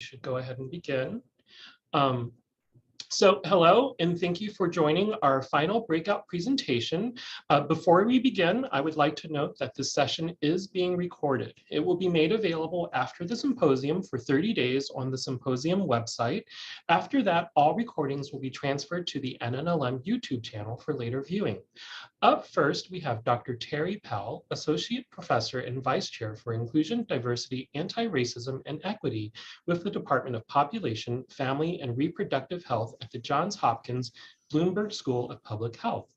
Should go ahead and begin. Um, hello, and thank you for joining our final breakout presentation. Before we begin, I would like to note that this session is being recorded. It will be made available after the symposium for 30 days on the symposium website. After that, all recordings will be transferred to the NNLM YouTube channel for later viewing. Up first, we have Dr. Terri Powell, Associate Professor and Vice Chair for Inclusion, Diversity, Anti-Racism, and Equity with the Department of Population, Family, and Reproductive Health at the Johns Hopkins Bloomberg School of Public Health.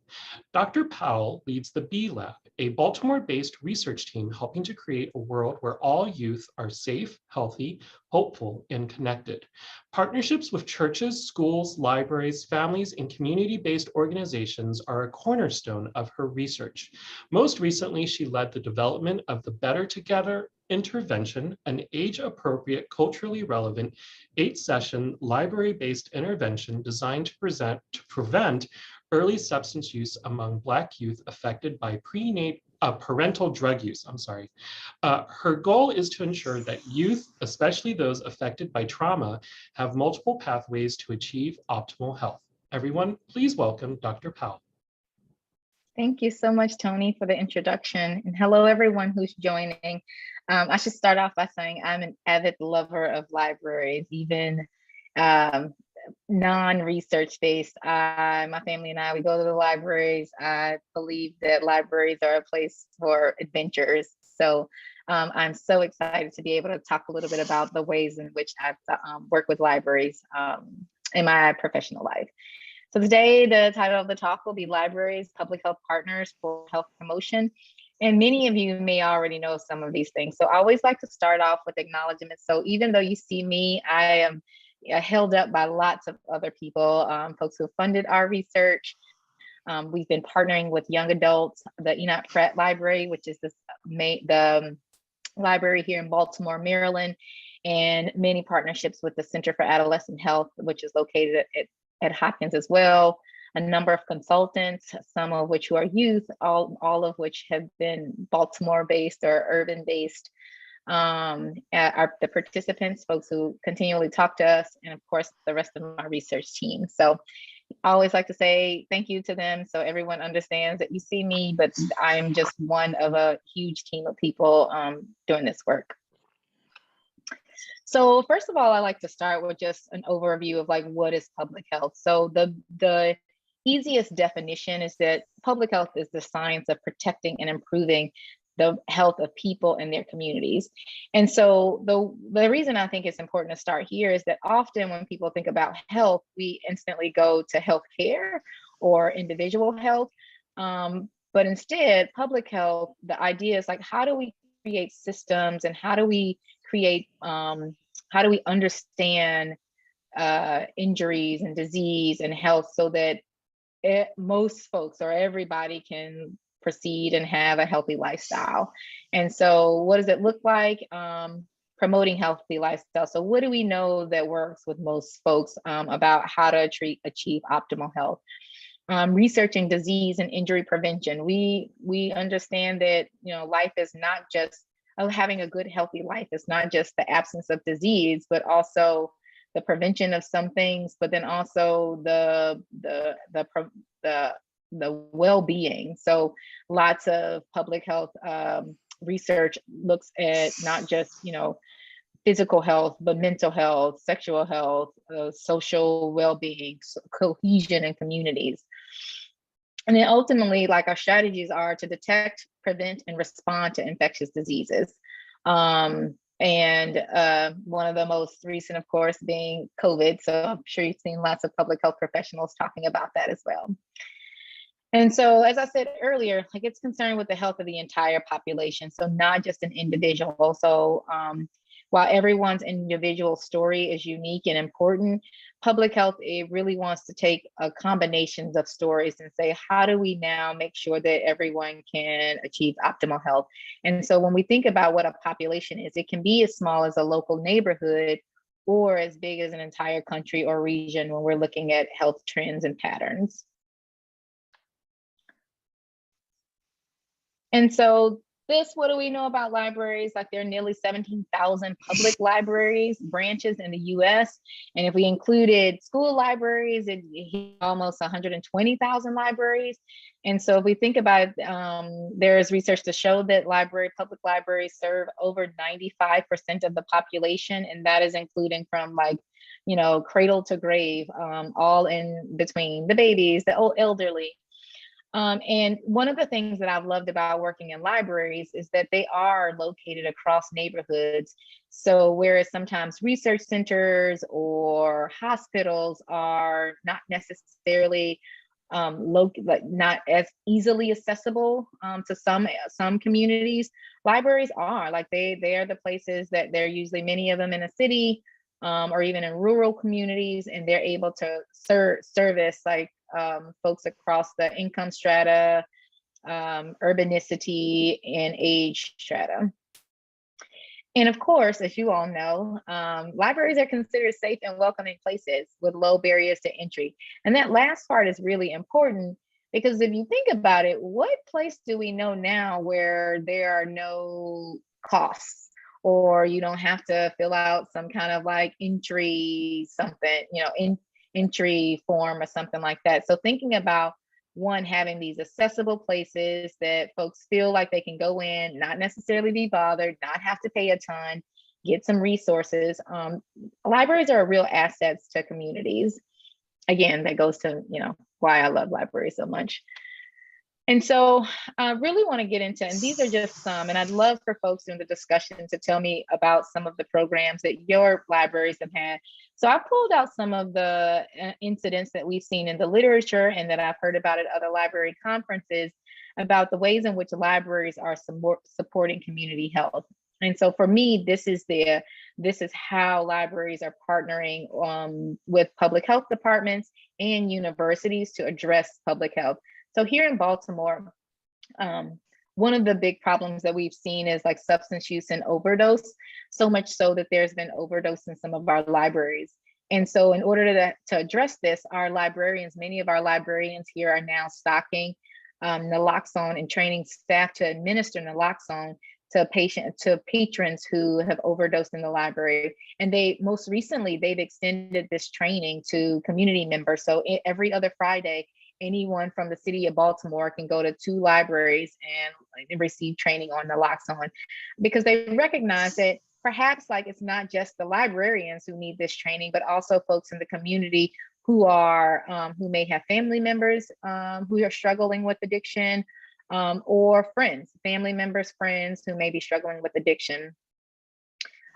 Dr. Powell leads the B Lab, a Baltimore-based research team helping to create a world where all youth are safe, healthy, hopeful, and connected. Partnerships with churches, schools, libraries, families, and community-based organizations are a cornerstone of her research. Most recently, she led the development of the Better Together intervention, an age-appropriate, culturally relevant 8-session library-based intervention designed to prevent early substance use among Black youth affected by parental drug use. Her goal is to ensure that youth, especially those affected by trauma, have multiple pathways to achieve optimal health. Everyone, please welcome Dr. Powell. Thank you so much, Tony, for the introduction. And hello, everyone who's joining. I should start off by saying I'm an avid lover of libraries, even non-research based. My family and I, we go to the libraries. I believe that libraries are a place for adventures. So I'm so excited to be able to talk a little bit about the ways in which I've worked with libraries in my professional life. So today, the title of the talk will be Libraries, Public Health Partners for Health Promotion. And many of you may already know some of these things. So I always like to start off with acknowledgement. So even though you see me, I am held up by lots of other people, folks who have funded our research. We've been partnering with young adults, the Enoch Pratt Library, which is the library here in Baltimore, Maryland, and many partnerships with the Center for Adolescent Health, which is located at Hopkins as well. A number of consultants, some of which who are youth, all of which have been Baltimore-based or urban-based. The participants, folks who continually talk to us, and of course, the rest of my research team. So I always like to say thank you to them so everyone understands that you see me, but I'm just one of a huge team of people doing this work. So first of all, I like to start with just an overview of like, what is public health? So the easiest definition is that public health is the science of protecting and improving the health of people and their communities. And so the reason I think it's important to start here is that often when people think about health, we instantly go to healthcare or individual health. But instead, public health, the idea is like, how do we create systems and how do we understand injuries and disease and health so that most folks or everybody can proceed and have a healthy lifestyle. And so what does it look like? Promoting healthy lifestyle. So what do we know that works with most folks about how to achieve optimal health? Researching disease and injury prevention. We understand that, you know, life is not just having a good, healthy life. It's not just the absence of disease, but also the prevention of some things, but then also the well-being. So lots of public health research looks at not just, you know, physical health, but mental health, sexual health, social well-being, cohesion in communities. And then ultimately, like, our strategies are to detect, prevent, and respond to infectious diseases. And one of the most recent, of course, being COVID. So I'm sure you've seen lots of public health professionals talking about that as well. And so, as I said earlier, like, it's concerned with the health of the entire population. So not just an individual. So while everyone's individual story is unique and important, public health, it really wants to take combinations of stories and say, how do we now make sure that everyone can achieve optimal health? And so when we think about what a population is, it can be as small as a local neighborhood or as big as an entire country or region when we're looking at health trends and patterns. And so this, what do we know about libraries? Like, there are nearly 17,000 public libraries branches in the US. And if we included school libraries, it hit almost 120,000 libraries. And so if we think about it, there's research to show that public libraries serve over 95% of the population. And that is including from, like, cradle to grave, all in between, the babies, the elderly. And one of the things that I've loved about working in libraries is that they are located across neighborhoods. So whereas sometimes research centers or hospitals are not necessarily not as easily accessible to some communities, libraries are. Like, they are the places that they're usually, many of them in a city or even in rural communities, and they're able to service, like, folks across the income strata, urbanicity, and age strata. And of course, as you all know, libraries are considered safe and welcoming places with low barriers to entry. And that last part is really important, because if you think about it, what place do we know now where there are no costs, or you don't have to fill out some kind of like entry something, entry form or something like that? So thinking about, one, having these accessible places that folks feel like they can go in, not necessarily be bothered, not have to pay a ton, get some resources. Libraries are real assets to communities. Again, that goes to, why I love libraries so much. And so I really want to get into, and these are just some, and I'd love for folks in the discussion to tell me about some of the programs that your libraries have had. So I pulled out some of the incidents that we've seen in the literature and that I've heard about at other library conferences about the ways in which libraries are supporting community health. And so for me, this is how libraries are partnering with public health departments and universities to address public health. So here in Baltimore, one of the big problems that we've seen is like substance use and overdose, so much so that there's been overdose in some of our libraries. And so in order to address this, many of our librarians here are now stocking naloxone and training staff to administer naloxone to patrons who have overdosed in the library. And most recently, they've extended this training to community members. So every other Friday, anyone from the city of Baltimore can go to 2 libraries and receive training on naloxone, because they recognize that perhaps, like, it's not just the librarians who need this training, but also folks in the community who may have family members who are struggling with addiction, or family members, friends who may be struggling with addiction.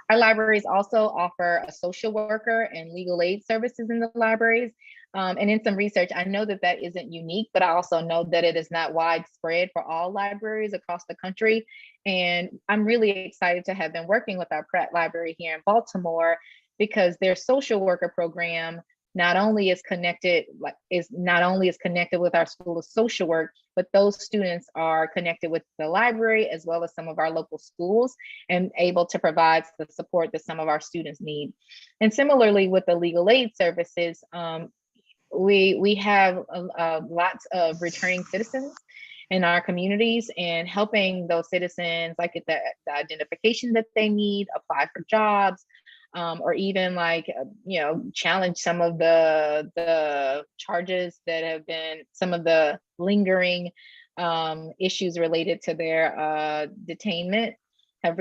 Our libraries also offer a social worker and legal aid services in the libraries. And in some research, I know that isn't unique, but I also know that it is not widespread for all libraries across the country. And I'm really excited to have been working with our Pratt Library here in Baltimore, because their social worker program not only is connected with our School of Social Work, but those students are connected with the library as well as some of our local schools, and able to provide the support that some of our students need. And similarly with the legal aid services, we have lots of returning citizens in our communities, and helping those citizens like get the identification that they need, apply for jobs, or even challenge some of the charges that have been some of the lingering issues related to their detainment have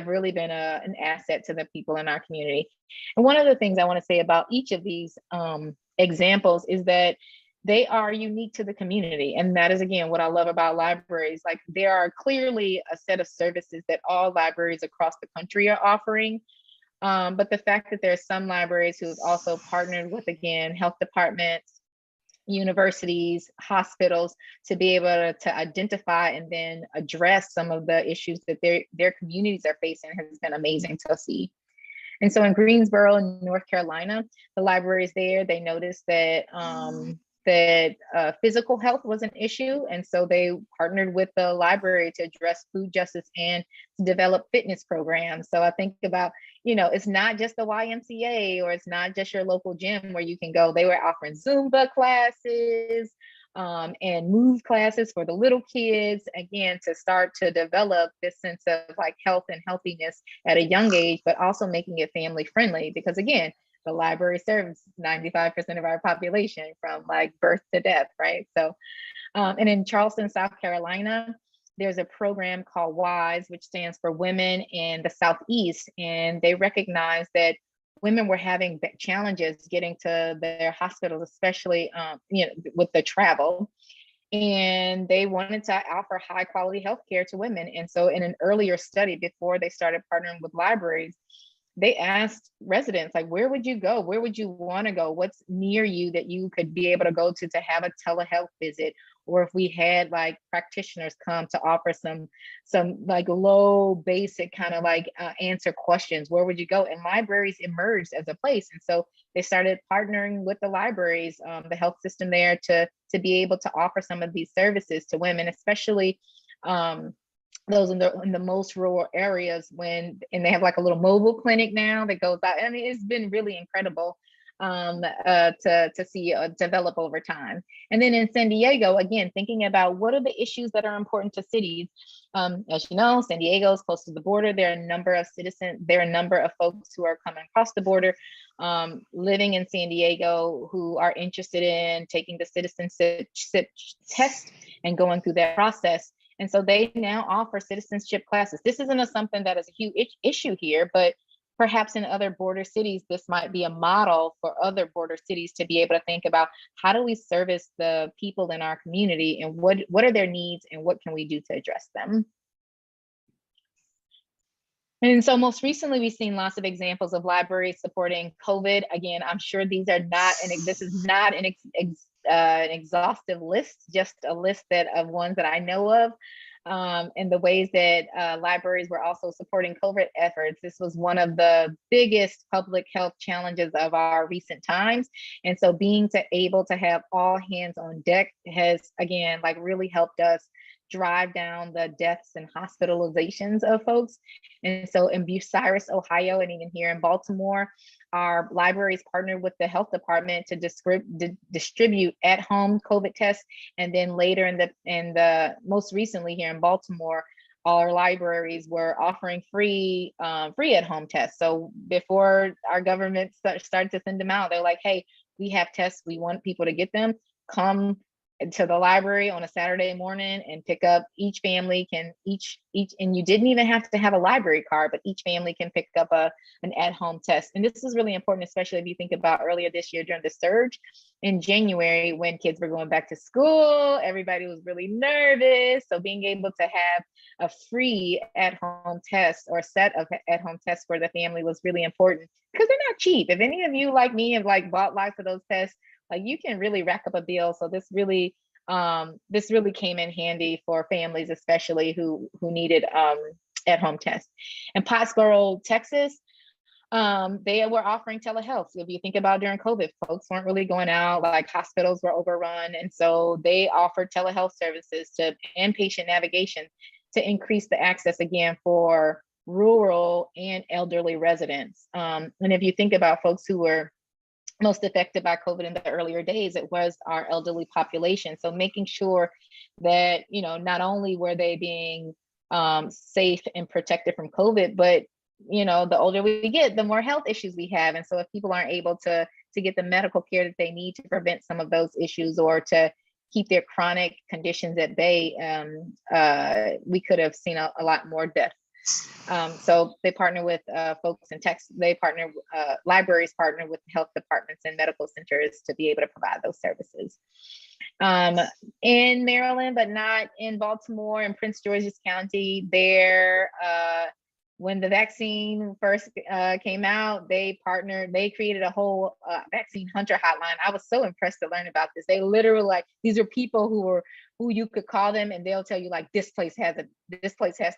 really been an asset to the people in our community. And one of the things I want to say about each of these examples is that they are unique to the community. And that is, again, what I love about libraries. Like, there are clearly a set of services that all libraries across the country are offering. But the fact that there are some libraries who have also partnered with, again, health departments, universities, hospitals, to be able to identify and then address some of the issues that their communities are facing has been amazing to see. And so in Greensboro, North Carolina, the libraries there, they noticed that physical health was an issue. And so they partnered with the library to address food justice and to develop fitness programs. So I think about, it's not just the YMCA, or it's not just your local gym where you can go. They were offering Zumba classes. and move classes for the little kids, again, to start to develop this sense of like health and healthiness at a young age, but also making it family friendly. Because again, the library serves 95% of our population from like birth to death, right? So, and in Charleston, South Carolina, there's a program called WISE, which stands for Women in the Southeast. And they recognize that women were having challenges getting to their hospitals, especially with the travel. And they wanted to offer high quality healthcare to women. And so in an earlier study, before they started partnering with libraries, they asked residents, like, where would you go? Where would you want to go? What's near you that you could be able to go to have a telehealth visit? Or if we had like practitioners come to offer some like low basic kind of like answer questions, where would you go? And libraries emerged as a place. And so they started partnering with the libraries, the health system there to be able to offer some of these services to women, especially those in the most rural areas, and they have like a little mobile clinic now that goes out. I mean, it's been really incredible to see develop over time. And then in San Diego, again, thinking about what are the issues that are important to cities. As you know, San Diego is close to the border. There are a number of folks who are coming across the border, living in San Diego, who are interested in taking the citizenship test and going through that process. And so they now offer citizenship classes. This isn't something that is a huge issue here, but perhaps in other border cities, this might be a model for other border cities to be able to think about, how do we service the people in our community, and what are their needs, and what can we do to address them? And so most recently, we've seen lots of examples of libraries supporting COVID. Again, I'm sure these are not, and this is not an exhaustive list, just a list of ones that I know of. And the ways that libraries were also supporting COVID efforts. This was one of the biggest public health challenges of our recent times. And so being able to have all hands on deck has, again, like really helped us drive down the deaths and hospitalizations of folks. And so in Bucyrus, Ohio, and even here in Baltimore, our libraries partnered with the health department to distribute at-home COVID tests. And then later in the most recently here in Baltimore, our libraries were offering free at-home tests. So before our government started to send them out, they're like, hey, we have tests, we want people to get them. Come to the library on a Saturday morning and pick up. Each family can and you didn't even have to have a library card, but each family can pick up an at-home test. And this is really important, especially if you think about earlier this year during the surge in January, when kids were going back to school, everybody was really nervous. So being able to have a free at-home test or set of at-home tests for the family was really important, because they're not cheap. If any of you like me have like bought lots of those tests, like you can really rack up a bill. So this really came in handy for families, especially who needed at-home tests. In Pottsboro, Texas, they were offering telehealth. So if you think about during COVID, folks weren't really going out, like hospitals were overrun. And so they offered telehealth services and patient navigation to increase the access, again, for rural and elderly residents. And if you think about folks who were most affected by COVID in the earlier days, it was our elderly population. So making sure that, not only were they being safe and protected from COVID, but, the older we get, the more health issues we have. And so if people aren't able to get the medical care that they need to prevent some of those issues, or to keep their chronic conditions at bay, we could have seen a lot more death. So they partner with folks in Texas. Libraries partner with health departments and medical centers to be able to provide those services. In Maryland, but not in Baltimore, in Prince George's County, there, when the vaccine first came out, they created a whole vaccine hunter hotline. I was so impressed to learn about this. They literally, these are people who you could call them and they'll tell you, like, this place has the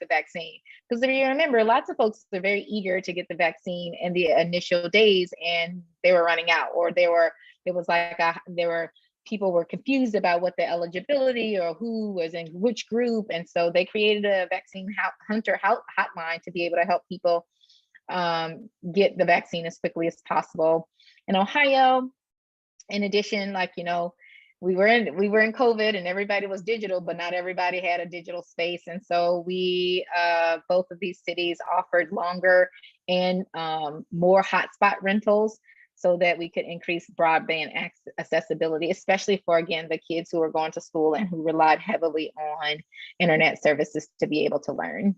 vaccine. Because if you remember, lots of folks are very eager to get the vaccine in the initial days, and they were running out, or people were confused about what the eligibility or who was in which group. And so they created a vaccine hunter hotline to be able to help people get the vaccine as quickly as possible. In Ohio, in addition, we were in COVID and everybody was digital, but not everybody had a digital space. And so we both of these cities offered longer and more hotspot rentals so that we could increase broadband accessibility, especially for, again, the kids who are going to school and who relied heavily on internet services to be able to learn.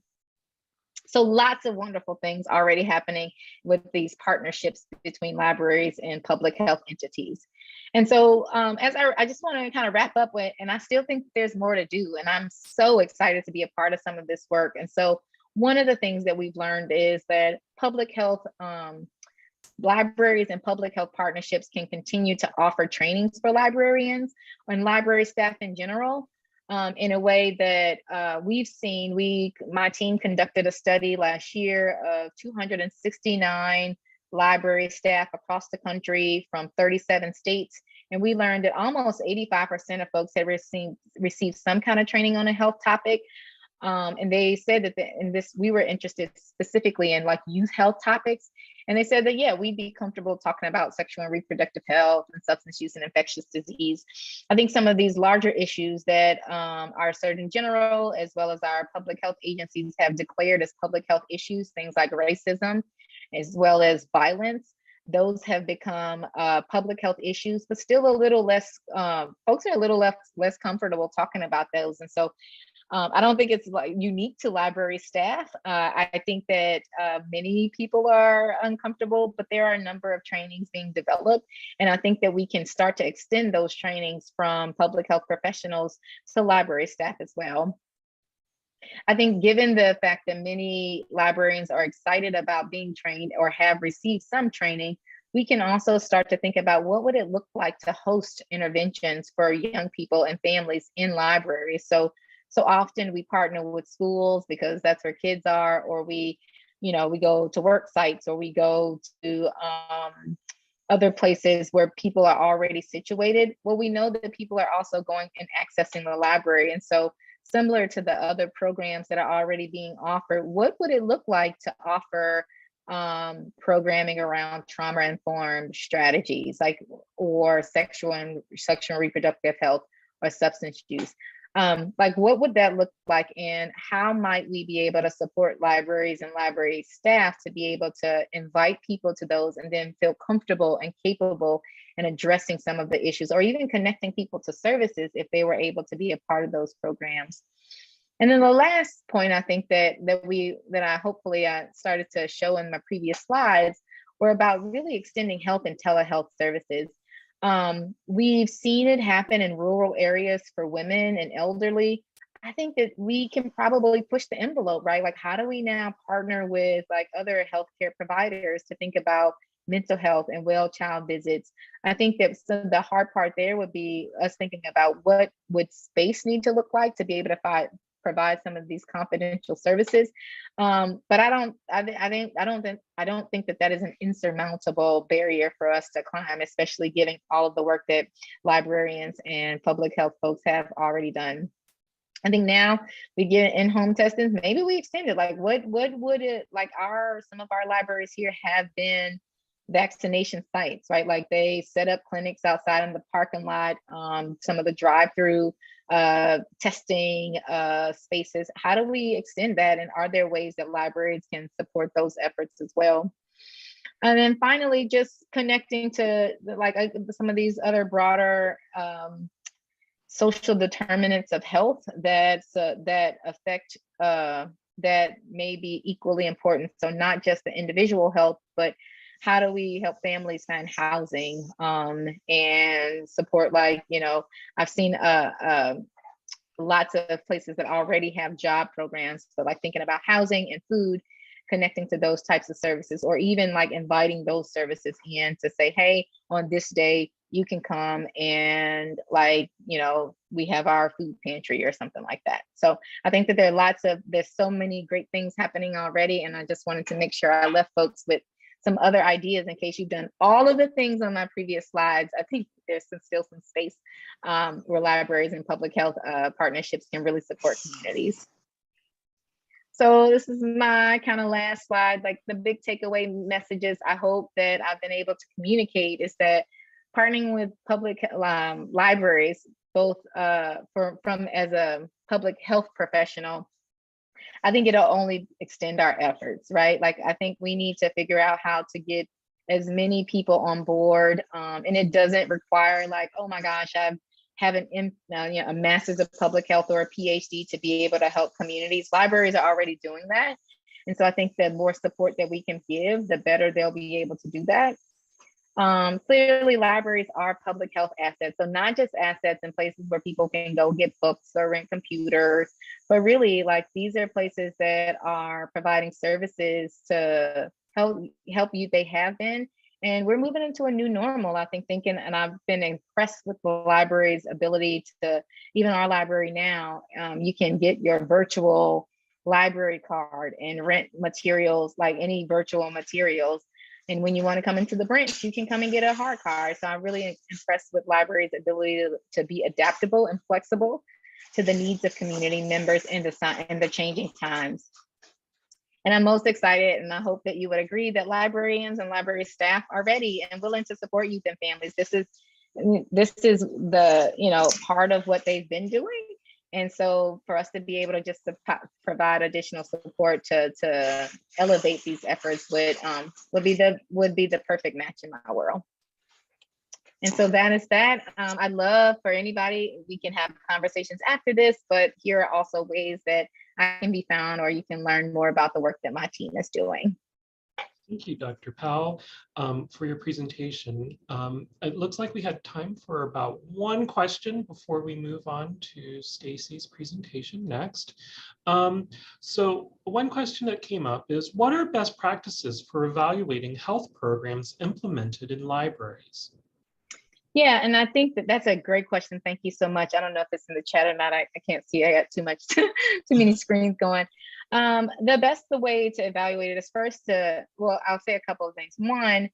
So lots of wonderful things already happening with these partnerships between libraries and public health entities. And so as I just want to kind of wrap up with, and I still think there's more to do, and I'm so excited to be a part of some of this work. And so one of the things that we've learned is that public health libraries and public health partnerships can continue to offer trainings for librarians and library staff in general. In a way that we've seen. My team conducted a study last year of 269 library staff across the country from 37 states. And we learned that almost 85% of folks had received some kind of training on a health topic. And they said that we were interested specifically in like youth health topics. And they said that, yeah, we'd be comfortable talking about sexual and reproductive health and substance use and infectious disease. I think some of these larger issues that our Surgeon General, as well as our public health agencies have declared as public health issues, things like racism, as well as violence, those have become public health issues, but still a little less, folks are a little less comfortable talking about those. And so I don't think it's like unique to library staff. I think that many people are uncomfortable, but there are a number of trainings being developed. And I think that we can start to extend those trainings from public health professionals to library staff as well. I think given the fact that many librarians are excited about being trained or have received some training, we can also start to think about what would it look like to host interventions for young people and families in libraries. So often we partner with schools because that's where kids are, or we go to work sites, or we go to other places where people are already situated. Well, we know that people are also going and accessing the library. And so similar to the other programs that are already being offered, what would it look like to offer programming around trauma-informed strategies, like, or sexual and reproductive health or substance use? Like, what would that look like, and how might we be able to support libraries and library staff to be able to invite people to those and then feel comfortable and capable in addressing some of the issues, or even connecting people to services if they were able to be a part of those programs? And then the last point, I think that I hopefully started to show in my previous slides, were about really extending health and telehealth services. We've seen it happen in rural areas for women and elderly. I think that we can probably push the envelope, right? Like, how do we now partner with like other healthcare providers to think about mental health and well child visits? I think that the hard part there would be us thinking about what would space need to look like to be able to provide some of these confidential services. But I don't think that is an insurmountable barrier for us to climb, especially given all of the work that librarians and public health folks have already done. I think now we get in-home testing, maybe we extend it. Like, what would it, like, some of our libraries here have been vaccination sites, right? Like, they set up clinics outside in the parking lot, some of the drive-through testing spaces. How do we extend that? And are there ways that libraries can support those efforts as well? And then finally, just connecting to some of these other broader social determinants of health that affect that may be equally important. So not just the individual health, but how do we help families find housing and support? Like, I've seen lots of places that already have job programs, so like thinking about housing and food, connecting to those types of services, or even like inviting those services in to say, hey, on this day you can come and we have our food pantry or something like that. So I think that there's so many great things happening already, and I just wanted to make sure I left folks with some other ideas in case you've done all of the things on my previous slides. I think there's still some space where libraries and public health partnerships can really support communities. So this is my kind of last slide. Like, the big takeaway messages I hope that I've been able to communicate is that partnering with public libraries, both from as a public health professional, I think it'll only extend our efforts, right? Like, I think we need to figure out how to get as many people on board. And it doesn't require like, oh my gosh, I have a master's of public health or a PhD to be able to help communities. Libraries are already doing that. And so I think the more support that we can give, the better they'll be able to do that. Clearly, libraries are public health assets. So not just assets in places where people can go get books or rent computers, but really like these are places that are providing services to help you. They have been. And we're moving into a new normal, I think, and I've been impressed with the library's ability to, even our library now, you can get your virtual library card and rent materials, like any virtual materials. And when you want to come into the branch, you can come and get a hard card. So I'm really impressed with libraries' ability to be adaptable and flexible to the needs of community members in the changing times. And I'm most excited, and I hope that you would agree that librarians and library staff are ready and willing to support youth and families. This is the part of what they've been doing. And so for us to be able to just provide additional support to elevate these efforts would be the perfect match in my world. And so that is that. I'd love for anybody, we can have conversations after this, but here are also ways that I can be found, or you can learn more about the work that my team is doing. Thank you, Dr. Powell, for your presentation. It looks like we had time for about one question before we move on to Stacey's presentation next. So one question that came up is, what are best practices for evaluating health programs implemented in libraries? Yeah, and I think that's a great question. Thank you so much. I don't know if it's in the chat or not. I can't see. I got too many screens going. The way to evaluate it is first I'll say a couple of things. One,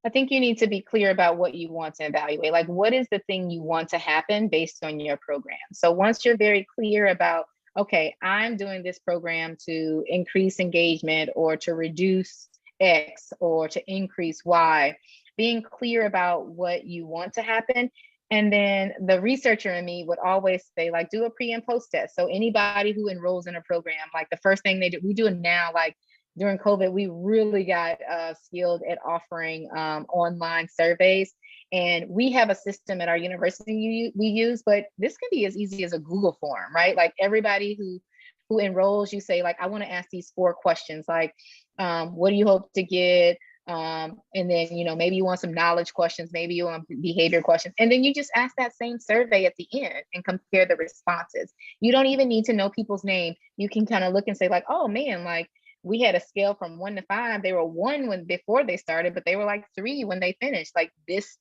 I think you need to be clear about what you want to evaluate. Like, what is the thing you want to happen based on your program? So once you're very clear about, okay, I'm doing this program to increase engagement or to reduce X or to increase Y, being clear about what you want to happen. And then the researcher in me would always say, like, do a pre and post test. So anybody who enrolls in a program, like the first thing we do it now, like during COVID, we really got skilled at offering online surveys. And we have a system at our university we use, but this can be as easy as a Google form, right? Like everybody who enrolls, you say, like, I want to ask these 4 questions, like, what do you hope to get? And then, maybe you want some knowledge questions, maybe you want behavior questions. And then you just ask that same survey at the end and compare the responses. You don't even need to know people's name. You can kind of look and say, like, oh man, like we had a scale from 1 to 5. They were 1 before they started, but they were like 3 when they finished. Like this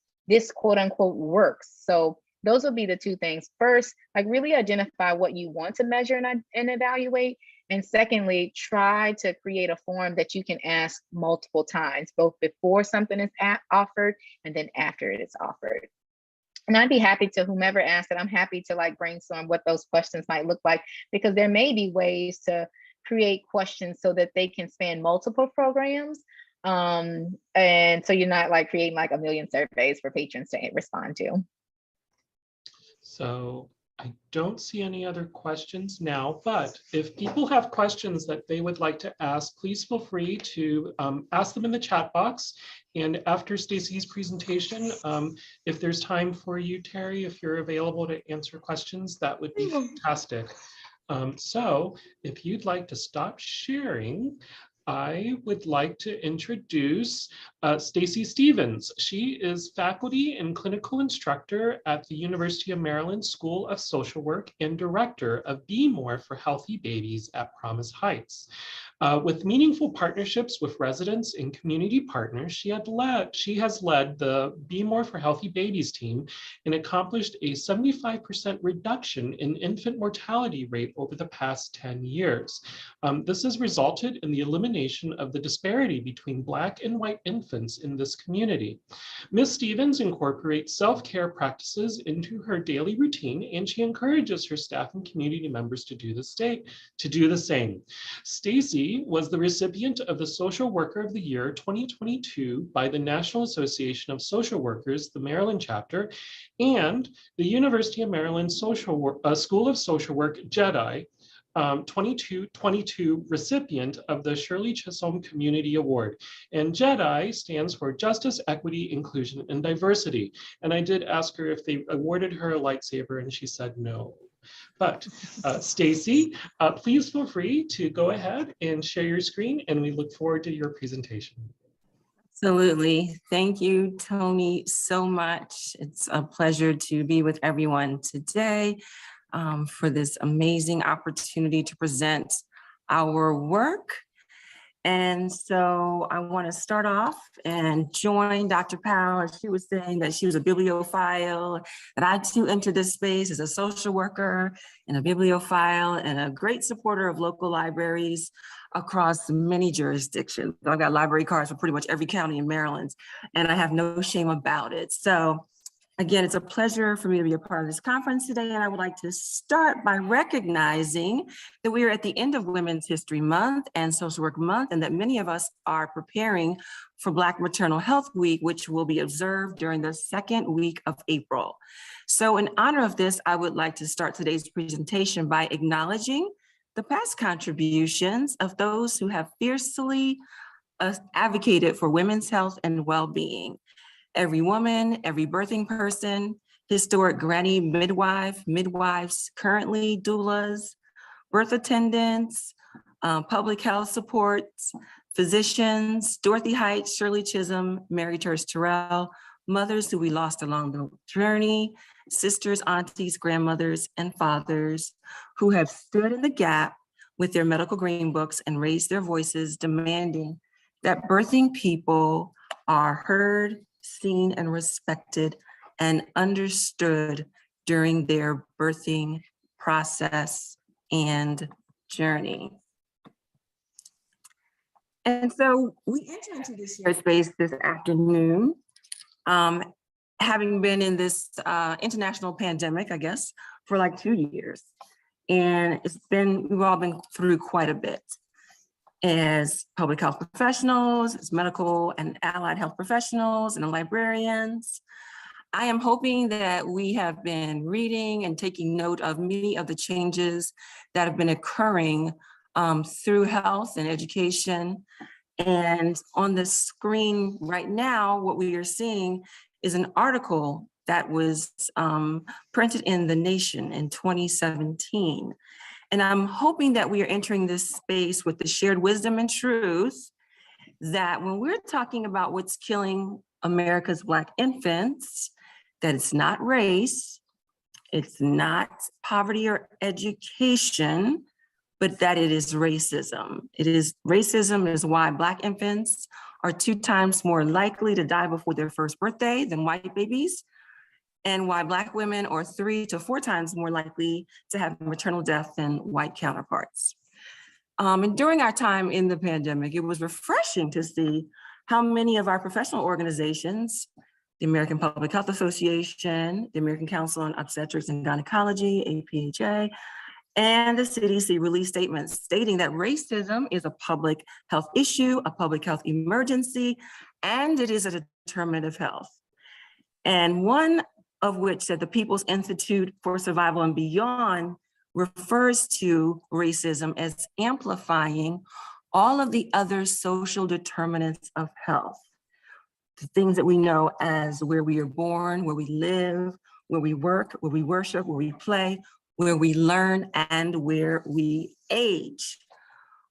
quote unquote works. So those will be the 2 things. First, like really identify what you want to measure and evaluate. And secondly, try to create a form that you can ask multiple times, both before something is offered and then after it is offered. And I'd be happy to, whomever asked it, I'm happy to like brainstorm what those questions might look like, because there may be ways to create questions so that they can span multiple programs. And so you're not like creating like a million surveys for patrons to respond to. So I don't see any other questions now, but if people have questions that they would like to ask, please feel free to ask them in the chat box. And after Stacey's presentation, if there's time for you, Terri, if you're available to answer questions, that would be fantastic. So if you'd like to stop sharing, I would like to introduce Stacey Stevens. She is faculty and clinical instructor at the University of Maryland School of Social Work and director of Be More for Healthy Babies at Promise Heights. With meaningful partnerships with residents and community partners, she has led the Be More for Healthy Babies team and accomplished a 75% reduction in infant mortality rate over the past 10 years. This has resulted in the elimination of the disparity between Black and white infants in this community. Ms. Stevens incorporates self-care practices into her daily routine, and she encourages her staff and community members to do the same. Stacey Stacey was the recipient of the Social Worker of the Year 2022 by the National Association of Social Workers, the Maryland chapter, and the University of Maryland School of Social Work JEDI 22 recipient of the Shirley Chisholm Community Award. And JEDI stands for Justice, Equity, Inclusion, and Diversity. And I did ask her if they awarded her a lightsaber, and she said no. But Stacey, please feel free to go ahead and share your screen, and we look forward to your presentation. Absolutely. Thank you, Tony, so much. It's a pleasure to be with everyone today for this amazing opportunity to present our work. And so I want to start off and join Dr. Powell. She was saying that she was a bibliophile, that I too entered this space as a social worker and a bibliophile and a great supporter of local libraries across many jurisdictions. I've got library cards for pretty much every county in Maryland, and I have no shame about it. So again, it's a pleasure for me to be a part of this conference today, and I would like to start by recognizing that we are at the end of Women's History Month and Social Work Month, and that many of us are preparing for Black Maternal Health Week, which will be observed during the second week of April. So in honor of this, I would like to start today's presentation by acknowledging the past contributions of those who have fiercely advocated for women's health and well-being. Every woman, every birthing person, historic granny midwife, midwives, currently doulas, birth attendants, public health supports, physicians, Dorothy Height, Shirley Chisholm, Mary Turse Terrell, mothers who we lost along the journey, sisters, aunties, grandmothers, and fathers who have stood in the gap with their medical green books and raised their voices, demanding that birthing people are heard, seen, and respected and understood during their birthing process and journey. And so we enter into this shared space this afternoon, having been in this international pandemic, I guess, for like 2 years. And we've all been through quite a bit as public health professionals, as medical and allied health professionals, and librarians. I am hoping that we have been reading and taking note of many of the changes that have been occurring through health and education. And on the screen right now, what we are seeing is an article that was printed in The Nation in 2017. And I'm hoping that we are entering this space with the shared wisdom and truth that when we're talking about what's killing America's Black infants, that it's not race, it's not poverty or education, but that it is racism. Racism is why Black infants are 2 times more likely to die before their first birthday than white babies, and why Black women are 3 to 4 times more likely to have maternal death than white counterparts. And during our time in the pandemic, it was refreshing to see how many of our professional organizations, the American Public Health Association, the American Council on Obstetrics and Gynecology, APHA, and the CDC released statements stating that racism is a public health issue, a public health emergency, and it is a determinant of health. And one of which said the People's Institute for Survival and Beyond refers to racism as amplifying all of the other social determinants of health. The things that we know as where we are born, where we live, where we work, where we worship, where we play, where we learn, and where we age.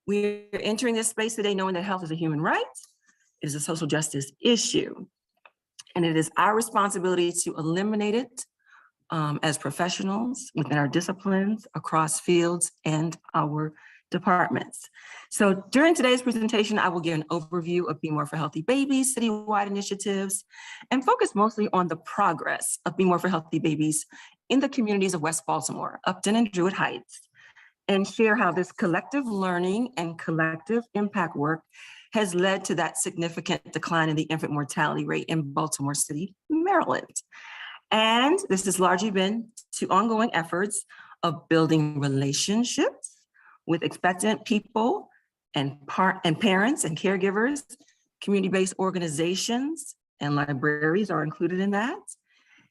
We're entering this space today knowing that health is a human right, it is a social justice issue. And it is our responsibility to eliminate it as professionals within our disciplines, across fields, and our departments. So during today's presentation, I will give an overview of Be More for Healthy Babies citywide initiatives and focus mostly on the progress of Be More for Healthy Babies in the communities of West Baltimore, Upton and Druid Heights, and share how this collective learning and collective impact work has led to that significant decline in the infant mortality rate in Baltimore City, Maryland. And this has largely been to ongoing efforts of building relationships with expectant people and parents and caregivers, community-based organizations and libraries are included in that,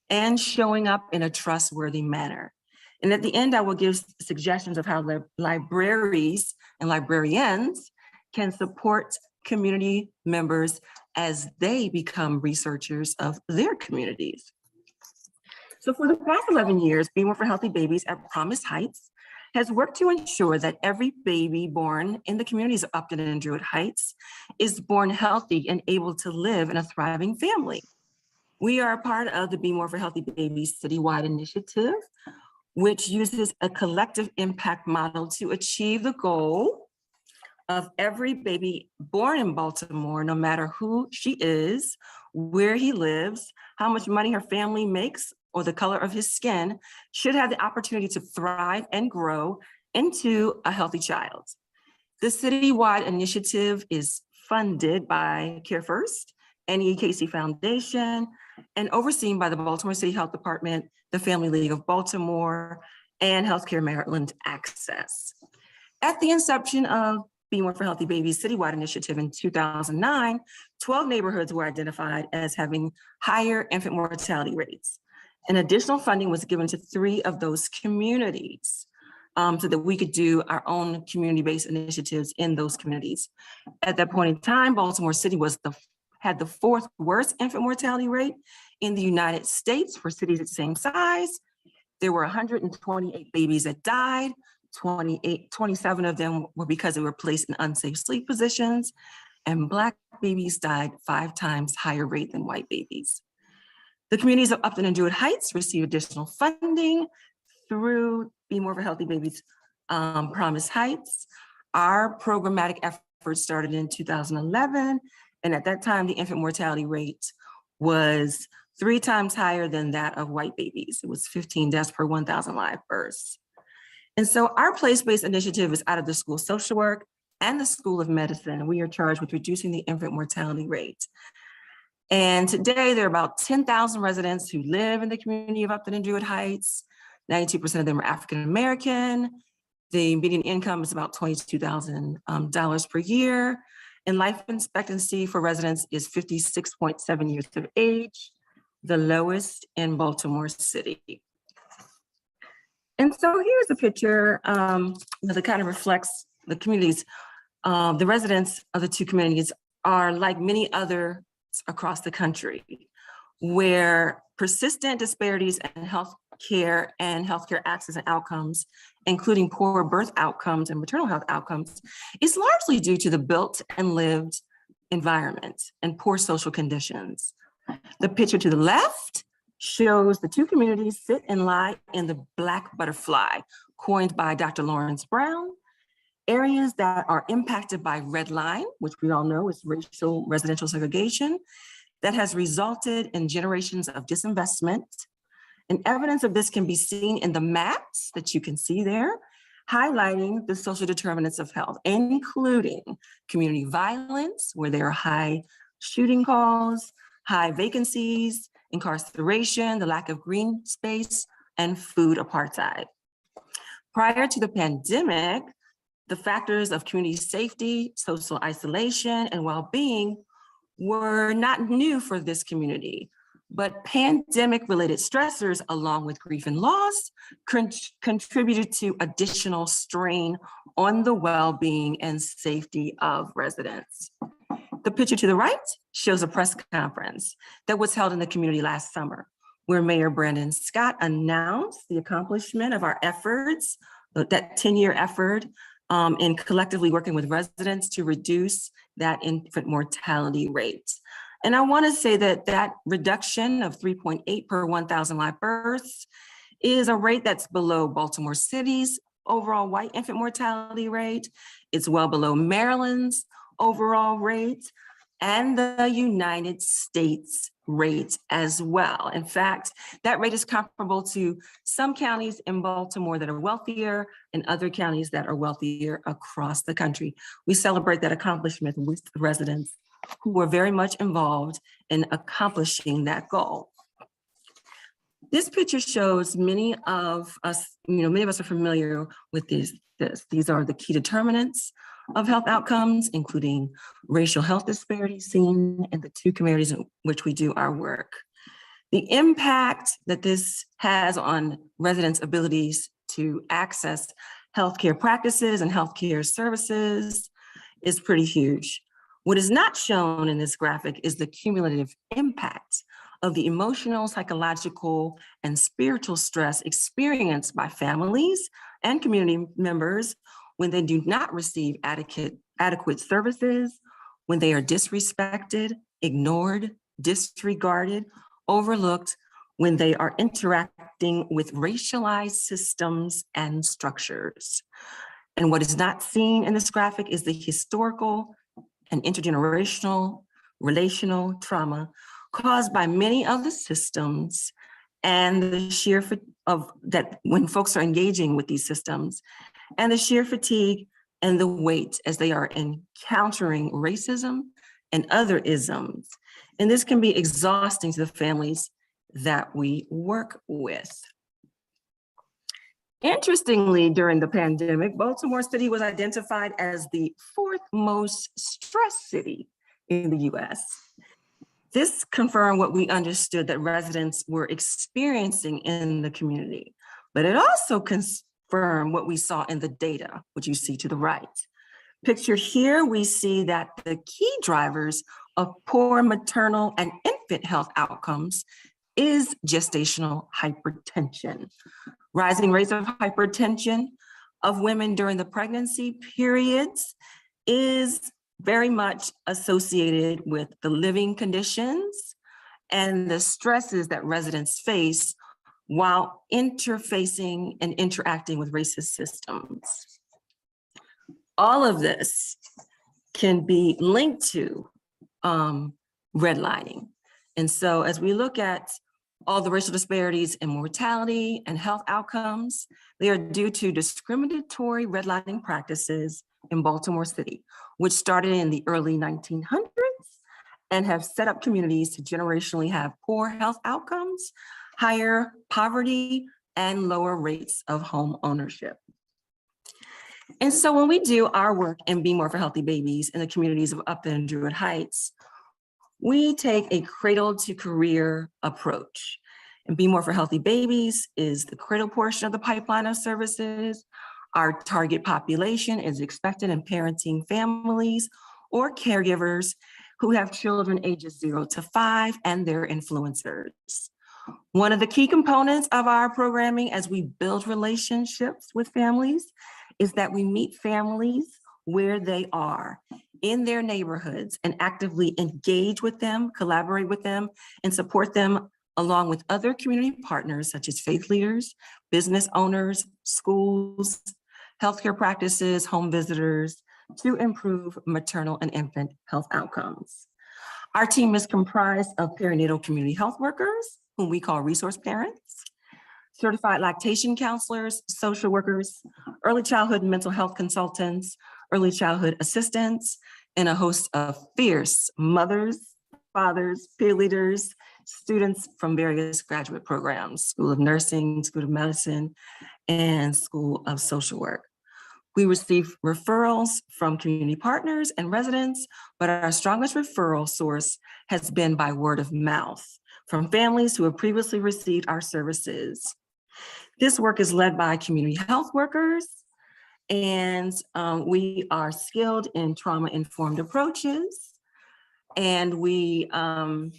and showing up in a trustworthy manner. And at the end, I will give suggestions of how libraries and librarians can support community members as they become researchers of their communities. So for the past 11 years, Be More for Healthy Babies at Promise Heights has worked to ensure that every baby born in the communities of Upton and Druid Heights is born healthy and able to live in a thriving family. We are a part of the Be More for Healthy Babies citywide initiative, which uses a collective impact model to achieve the goal of every baby born in Baltimore, no matter who she is, where he lives, how much money her family makes, or the color of his skin, should have the opportunity to thrive and grow into a healthy child. The citywide initiative is funded by Care First and EKC Foundation, and overseen by the Baltimore City Health Department, the Family League of Baltimore, and Healthcare Maryland Access. At the inception of Be More for Healthy Babies citywide initiative in 2009, 12 neighborhoods were identified as having higher infant mortality rates. And additional funding was given to 3 of those communities so that we could do our own community-based initiatives in those communities. At that point in time, Baltimore City had the 4th worst infant mortality rate in the United States for cities the same size. There were 128 babies that died. 27 of them were because they were placed in unsafe sleep positions, and Black babies died 5 times higher rate than white babies. The communities of Upton and Druid Heights received additional funding through Be More for Healthy Babies Promise Heights. Our programmatic efforts started in 2011, and at that time, the infant mortality rate was 3 times higher than that of white babies. It was 15 deaths per 1,000 live births. And so our place-based initiative is out of the School of Social Work and the School of Medicine. We are charged with reducing the infant mortality rate. And today there are about 10,000 residents who live in the community of Upton and Druid Heights. 92% of them are African-American. The median income is about $22,000 per year. And life expectancy for residents is 56.7 years of age, the lowest in Baltimore City. And so here's a picture that kind of reflects the communities. The residents of the 2 communities are like many other across the country, where persistent disparities in healthcare and healthcare access and outcomes, including poor birth outcomes and maternal health outcomes, is largely due to the built and lived environment and poor social conditions. The picture to the left shows the 2 communities sit and lie in the Black butterfly, coined by Dr. Lawrence Brown, areas that are impacted by red line, which we all know is racial residential segregation, that has resulted in generations of disinvestment. And evidence of this can be seen in the maps that you can see there, highlighting the social determinants of health, including community violence, where there are high shooting calls, high vacancies, incarceration, the lack of green space, and food apartheid. Prior to the pandemic, the factors of community safety, social isolation, and well-being were not new for this community, but pandemic-related stressors, along with grief and loss, contributed to additional strain on the well-being and safety of residents. The picture to the right shows a press conference that was held in the community last summer, where Mayor Brandon Scott announced the accomplishment of our efforts, that 10-year effort in collectively working with residents to reduce that infant mortality rate. And I want to say that that reduction of 3.8 per 1,000 live births is a rate that's below Baltimore City's overall white infant mortality rate. It's well below Maryland's overall rate and the United States rate as well. In fact, that rate is comparable to some counties in Baltimore that are wealthier and other counties that are wealthier across the country. We celebrate that accomplishment with residents who were very much involved in accomplishing that goal. This picture shows many of us are familiar with These are the key determinants of health outcomes, including racial health disparities seen in the 2 communities in which we do our work. The impact that this has on residents' abilities to access healthcare practices and healthcare services is pretty huge. What is not shown in this graphic is the cumulative impact of the emotional, psychological, and spiritual stress experienced by families and community members when they do not receive adequate services, when they are disrespected, ignored, disregarded, overlooked, when they are interacting with racialized systems and structures. And what is not seen in this graphic is the historical and intergenerational relational trauma caused by many of the systems and the sheer of that when folks are engaging with these systems, and the sheer fatigue and the weight as they are encountering racism and other isms. And this can be exhausting to the families that we work with. Interestingly, during the pandemic, Baltimore City was identified as the 4th most stressed city in the US. This confirmed what we understood that residents were experiencing in the community, but it also confirmed what we saw in the data, which you see to the right. Pictured here, we see that the key drivers of poor maternal and infant health outcomes is gestational hypertension. Rising rates of hypertension of women during the pregnancy periods is very much associated with the living conditions and the stresses that residents face while interfacing and interacting with racist systems. All of this can be linked to redlining. And so as we look at all the racial disparities in mortality and health outcomes, they are due to discriminatory redlining practices in Baltimore City, which started in the early 1900s and have set up communities to generationally have poor health outcomes, higher poverty, and lower rates of home ownership. And so when we do our work in Be More for Healthy Babies in the communities of Upton and Druid Heights, we take a cradle to career approach. And Be More for Healthy Babies is the cradle portion of the pipeline of services. Our target population is expected and parenting families or caregivers who have children ages 0 to 5 and their influencers. One of the key components of our programming as we build relationships with families is that we meet families where they are in their neighborhoods and actively engage with them, collaborate with them, and support them along with other community partners such as faith leaders, business owners, schools, healthcare practices, home visitors, to improve maternal and infant health outcomes. Our team is comprised of perinatal community health workers, whom we call resource parents, certified lactation counselors, social workers, early childhood mental health consultants, early childhood assistants, and a host of fierce mothers, fathers, peer leaders, students from various graduate programs, School of Nursing, School of Medicine, and School of Social Work. We receive referrals from community partners and residents, but our strongest referral source has been by word of mouth from families who have previously received our services. This work is led by community health workers, and we are skilled in trauma-informed approaches, and we are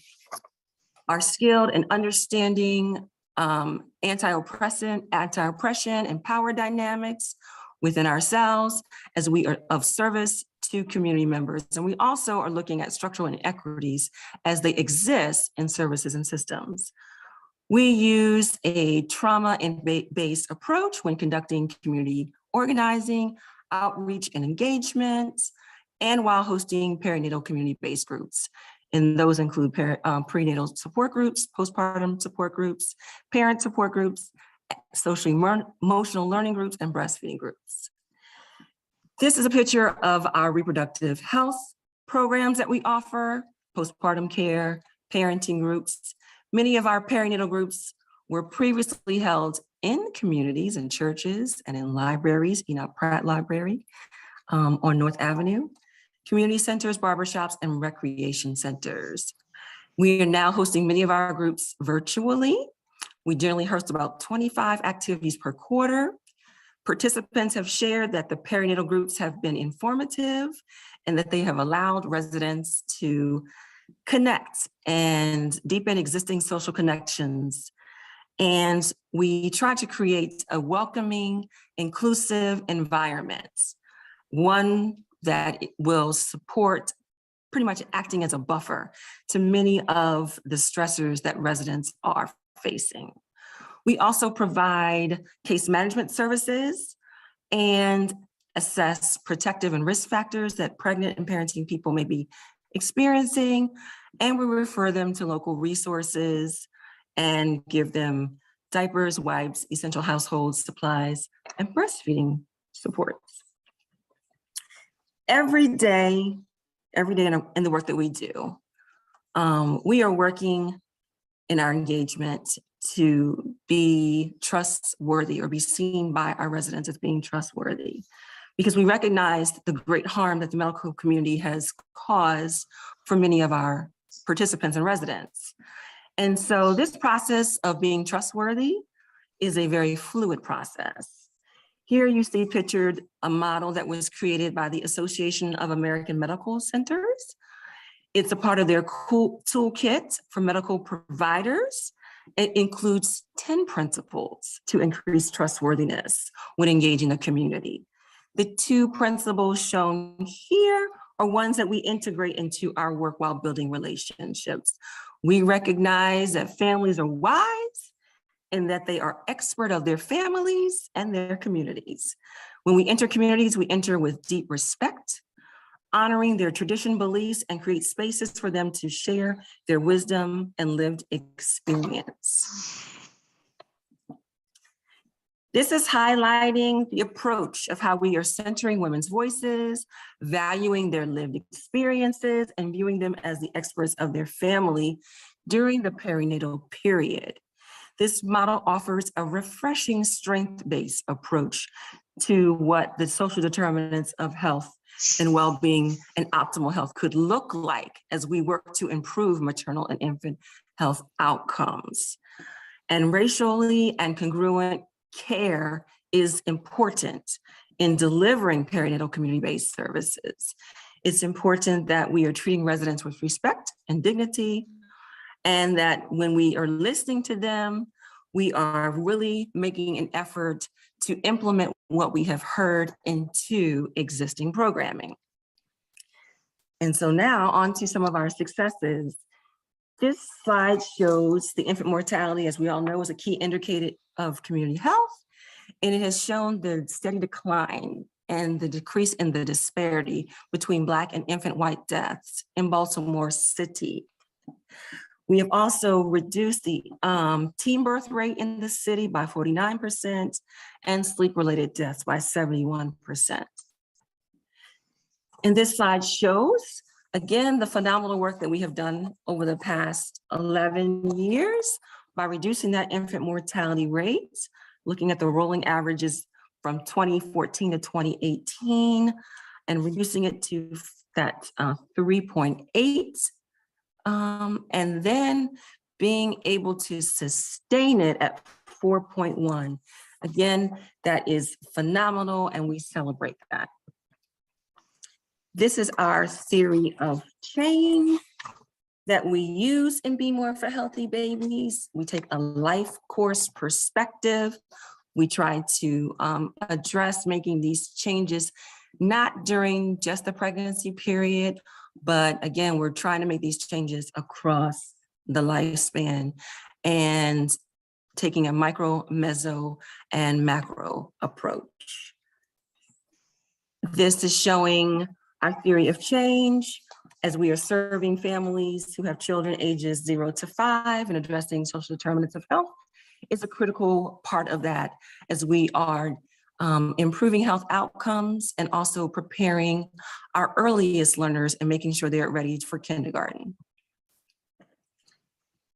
skilled in understanding anti-oppression and power dynamics within ourselves as we are of service to community members. And we also are looking at structural inequities as they exist in services and systems. We use a trauma-based approach when conducting community organizing, outreach, and engagement, and while hosting perinatal community-based groups. And those include prenatal support groups, postpartum support groups, parent support groups, social emotional learning groups, and breastfeeding groups. This is a picture of our reproductive health programs that we offer, postpartum care, parenting groups. Many of our perinatal groups were previously held in communities and churches and in libraries, Enoch Pratt Library, on North Avenue, community centers, barbershops, and recreation centers. We are now hosting many of our groups virtually. We generally host about 25 activities per quarter. Participants have shared that the perinatal groups have been informative and that they have allowed residents to connect and deepen existing social connections. And we try to create a welcoming, inclusive environment, one that will support pretty much acting as a buffer to many of the stressors that residents are facing. We also provide case management services and assess protective and risk factors that pregnant and parenting people may be experiencing, and we refer them to local resources and give them diapers, wipes, essential household supplies, and breastfeeding supports. Every day in the work that we do, we are working in our engagement to be trustworthy or be seen by our residents as being trustworthy, because we recognize the great harm that the medical community has caused for many of our participants and residents. And so this process of being trustworthy is a very fluid process. Here you see pictured a model that was created by the Association of American Medical Centers. It's a part of their toolkit for medical providers. It includes 10 principles to increase trustworthiness when engaging the community. The 2 principles shown here are ones that we integrate into our work while building relationships. We recognize that families are wise and that they are expert of their families and their communities. When we enter communities, we enter with deep respect, honoring their tradition beliefs, and create spaces for them to share their wisdom and lived experience. This is highlighting the approach of how we are centering women's voices, valuing their lived experiences, and viewing them as the experts of their family during the perinatal period. This model offers a refreshing strength-based approach to what the social determinants of health and well-being and optimal health could look like as we work to improve maternal and infant health outcomes. And racially and congruent care is important in delivering perinatal community-based services. It's important that we are treating residents with respect and dignity, and that when we are listening to them, we are really making an effort to implement what we have heard into existing programming. And so now on to some of our successes. This slide shows the infant mortality, as we all know, is a key indicator of community health, and it has shown the steady decline and the decrease in the disparity between Black and infant white deaths in Baltimore City. We have also reduced the teen birth rate in the city by 49% and sleep-related deaths by 71%. And this slide shows, again, the phenomenal work that we have done over the past 11 years by reducing that infant mortality rate, looking at the rolling averages from 2014 to 2018, and reducing it to that 3.8. And then being able to sustain it at 4.1. Again, that is phenomenal, and we celebrate that. This is our theory of change that we use in Be More for Healthy Babies. We take a life course perspective. We try to address making these changes, not during just the pregnancy period, but again, we're trying to make these changes across the lifespan and taking a micro, meso, and macro approach. This is showing our theory of change as we are serving families who have children ages 0 to 5 and addressing social determinants of health. It's a critical part of that as we are improving health outcomes and also preparing our earliest learners and making sure they're ready for kindergarten.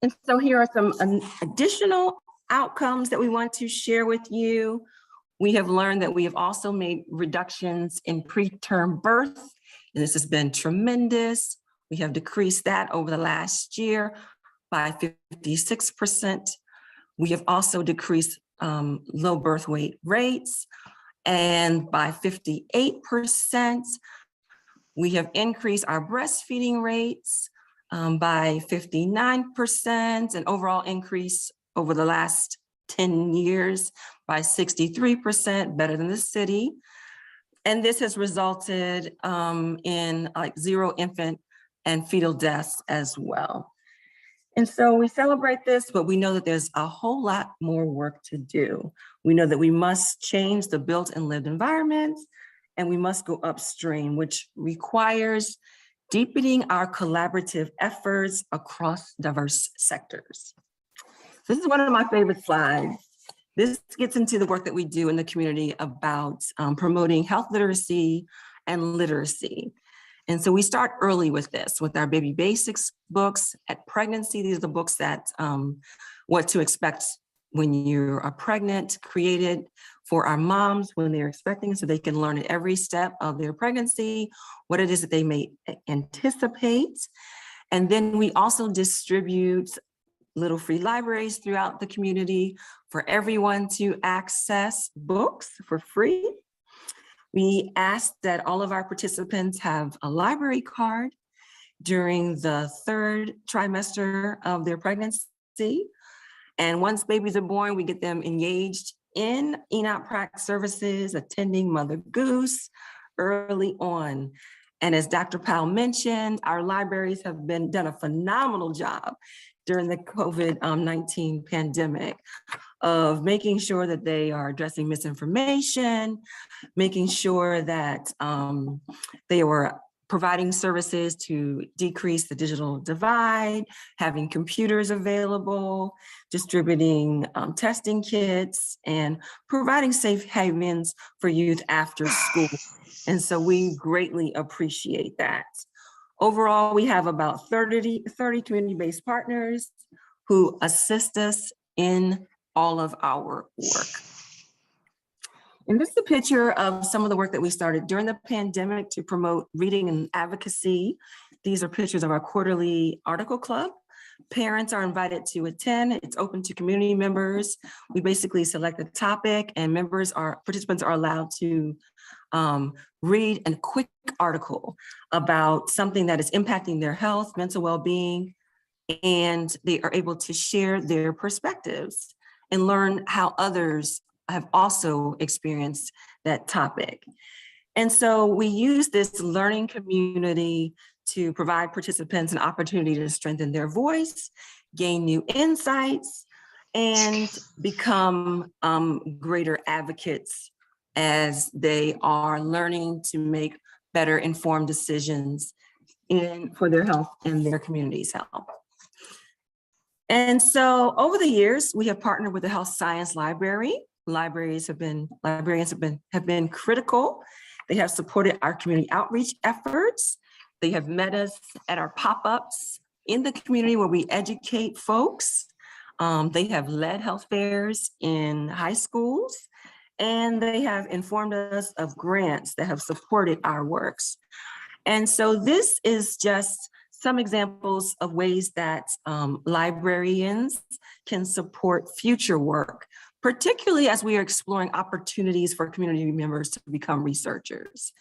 And so here are some additional outcomes that we want to share with you. We have learned that we have also made reductions in preterm birth, and this has been tremendous. We have decreased that over the last year by 56%. We have also decreased low birth weight rates, and by 58%. We have increased our breastfeeding rates by 59%, an overall increase over the last 10 years by 63%, better than the city. And this has resulted in like 0 infant and fetal deaths as well. And so we celebrate this, but we know that there's a whole lot more work to do. We know that we must change the built and lived environment, and we must go upstream, which requires deepening our collaborative efforts across diverse sectors. This is one of my favorite slides. This gets into the work that we do in the community about promoting health literacy and literacy. And so we start early with this, with our baby basics books. At pregnancy, these are the books that what to expect when you are pregnant, created for our moms when they're expecting, so they can learn at every step of their pregnancy what it is that they may anticipate. And then we also distribute little free libraries throughout the community for everyone to access books for free. We ask that all of our participants have a library card during the 3rd trimester of their pregnancy. And once babies are born, we get them engaged in ENOP Prac services, attending Mother Goose early on. And as Dr. Powell mentioned, our libraries have done a phenomenal job during the COVID-19 pandemic of making sure that they are addressing misinformation, making sure that they were providing services to decrease the digital divide, having computers available, distributing testing kits, and providing safe havens for youth after school. And so we greatly appreciate that. Overall, we have about 30 community-based partners who assist us in all of our work. And this is a picture of some of the work that we started during the pandemic to promote reading and advocacy. These are pictures of our quarterly article club. Parents are invited to attend. It's open to community members. We basically select a topic, and participants are allowed to read a quick article about something that is impacting their health, mental well-being, and they are able to share their perspectives and learn how others have also experienced that topic. And so we use this learning community to provide participants an opportunity to strengthen their voice, gain new insights, and become greater advocates as they are learning to make better informed decisions for their health and their community's health. And so over the years, we have partnered with the Health Science Library. Librarians have been critical. They have supported our community outreach efforts. They have met us at our pop-ups in the community where we educate folks. They have led health fairs in high schools, and they have informed us of grants that have supported our works. And so this is just some examples of ways that librarians can support future work, particularly as we are exploring opportunities for community members to become researchers.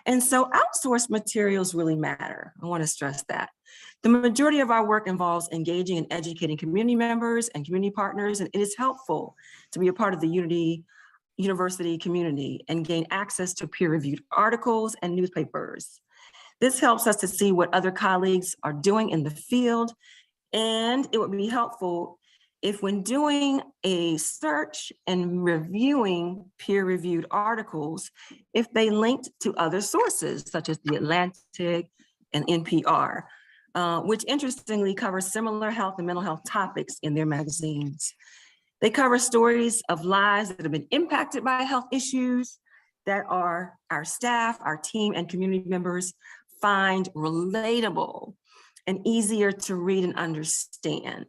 And so outsourced materials really matter. I want to stress that. The majority of our work involves engaging and educating community members and community partners, and it is helpful to be a part of the university community and gain access to peer-reviewed articles and newspapers. This helps us to see what other colleagues are doing in the field, and it would be helpful if when doing a search and reviewing peer-reviewed articles, if they linked to other sources such as The Atlantic and NPR, which interestingly cover similar health and mental health topics in their magazines. They cover stories of lives that have been impacted by health issues that our staff, our team, and community members find relatable and easier to read and understand.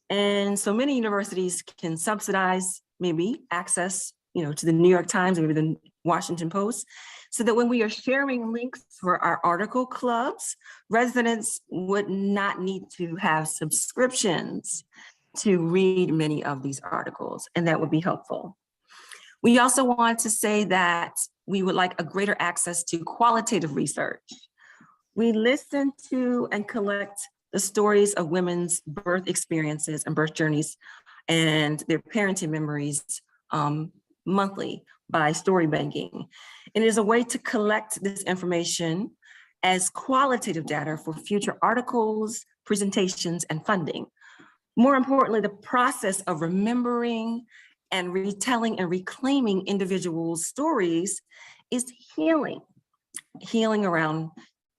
And so many universities can subsidize maybe access to the New York Times or maybe the Washington Post, so that when we are sharing links for our article clubs, residents would not need to have subscriptions to read many of these articles, and that would be helpful. We also want to say that we would like a greater access to qualitative research. We listen to and collect the stories of women's birth experiences and birth journeys and their parenting memories monthly by story banking. And it is a way to collect this information as qualitative data for future articles, presentations, and funding. More importantly, the process of remembering and retelling and reclaiming individuals' stories is healing around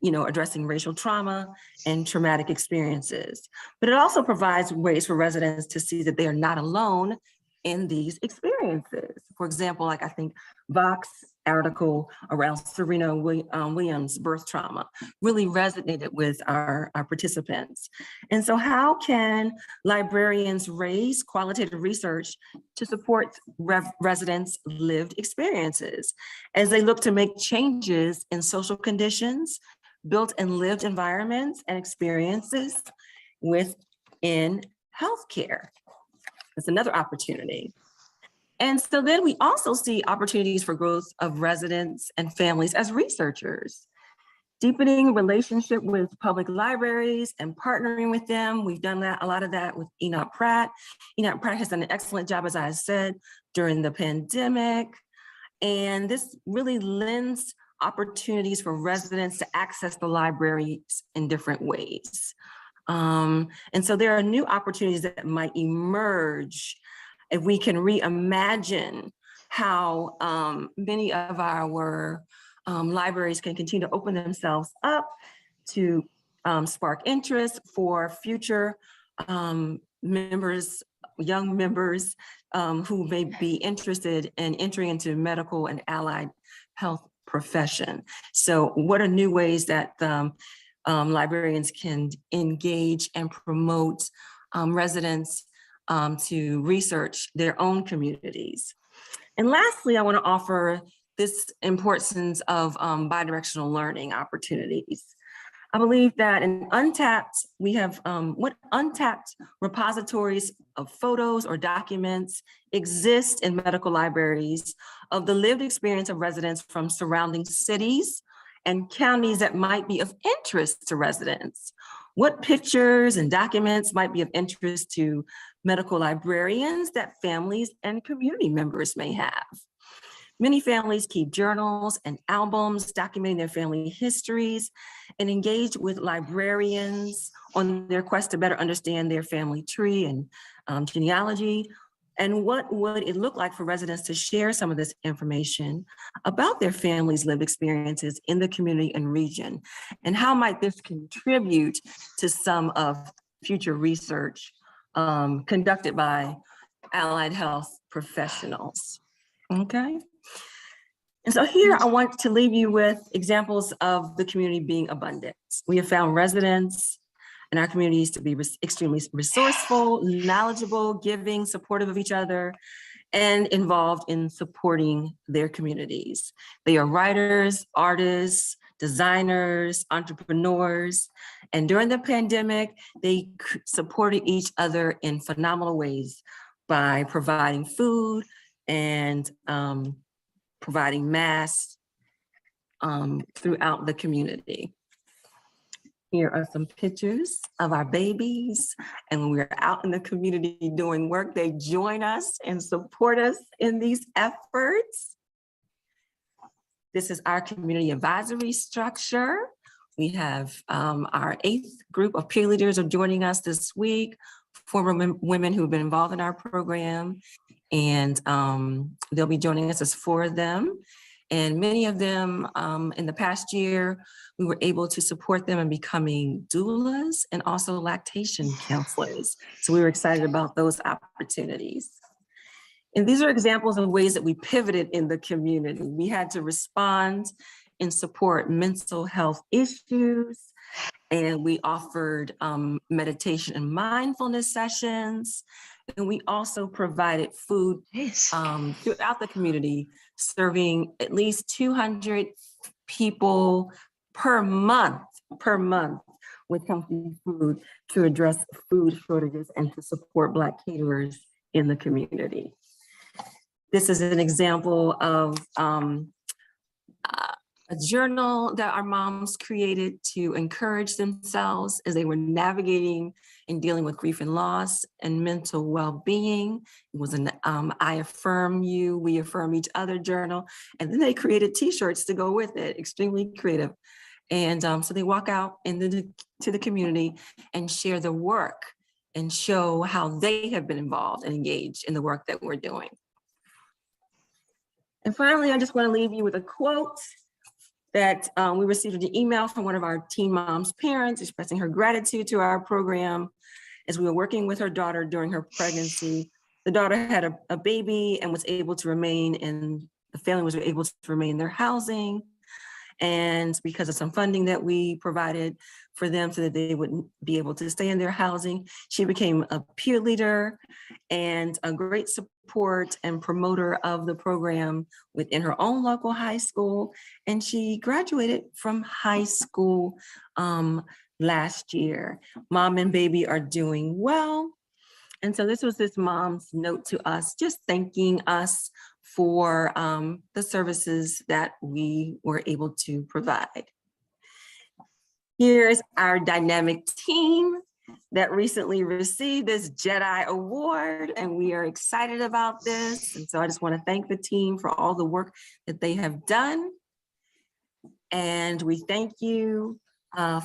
addressing racial trauma and traumatic experiences. But it also provides ways for residents to see that they are not alone in these experiences. For example, like I think Vox article around Serena Williams' birth trauma really resonated with our participants. And so how can librarians raise qualitative research to support residents' lived experiences as they look to make changes in social conditions, built and lived environments and experiences within healthcare? It's another opportunity. And so then we also see opportunities for growth of residents and families as researchers, deepening relationship with public libraries and partnering with them. We've done a lot of that with Enoch Pratt. Enoch Pratt has done an excellent job, as I said, during the pandemic. And this really lends opportunities for residents to access the libraries in different ways. And so there are new opportunities that might emerge if we can reimagine how many of our libraries can continue to open themselves up to spark interest for future members, young members who may be interested in entering into medical and allied health profession. So what are new ways that librarians can engage and promote residents to research their own communities? And lastly, I want to offer this importance of bidirectional learning opportunities. I believe that we have what untapped repositories of photos or documents exist in medical libraries of the lived experience of residents from surrounding cities and counties that might be of interest to residents. What pictures and documents might be of interest to medical librarians that families and community members may have? Many families keep journals and albums documenting their family histories and engage with librarians on their quest to better understand their family tree and genealogy. And what would it look like for residents to share some of this information about their family's lived experiences in the community and region? And how might this contribute to some of future research conducted by allied health professionals? Okay. And so here I want to leave you with examples of the community being abundant. We have found residents in our communities to be extremely resourceful, knowledgeable, giving, supportive of each other, and involved in supporting their communities. They are writers, artists, designers, entrepreneurs, and during the pandemic, they supported each other in phenomenal ways by providing food and providing masks throughout the community. Here are some pictures of our babies, and when we're out in the community doing work, they join us and support us in these efforts. This is our community advisory structure. We have our 8th group of peer leaders are joining us this week, former women who've been involved in our program, and they'll be joining us as 4 of them. And many of them in the past year, we were able to support them in becoming doulas and also lactation counselors. So we were excited about those opportunities. And these are examples of ways that we pivoted in the community. We had to respond and support mental health issues And we offered meditation and mindfulness sessions. And we also provided food throughout the community, serving at least 200 people per month with healthy food to address food shortages and to support Black caterers in the community. This is an example of a journal that our moms created to encourage themselves as they were navigating and dealing with grief and loss and mental well-being. It was an I affirm you, we affirm each other journal. And then they created t-shirts to go with it, extremely creative. And so they walk out to the community and share the work and show how they have been involved and engaged in the work that we're doing. And finally, I just want to leave you with a quote that we received an email from one of our teen moms' parents expressing her gratitude to our program as we were working with her daughter during her pregnancy. The daughter had a baby and was able to remain in, the family was able to remain in their housing. And because of some funding that we provided for them so that they wouldn't be able to stay in their housing, she became a peer leader and a great support and promoter of the program within her own local high school. And she graduated from high school last year. Mom and baby are doing well. And so this was this mom's note to us, just thanking us for the services that we were able to provide. Here's our dynamic team that recently received this JEDI award, and we are excited about this. And so I just want to thank the team for all the work that they have done. And we thank you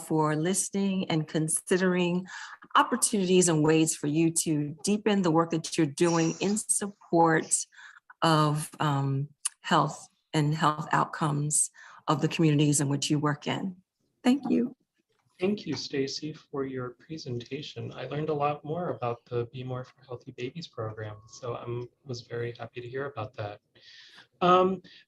for listening and considering opportunities and ways for you to deepen the work that you're doing in support of health and health outcomes of the communities in which you work in. Thank you. Thank you, Stacey, for your presentation. I learned a lot more about the Be More for Healthy Babies program, so I was very happy to hear about that.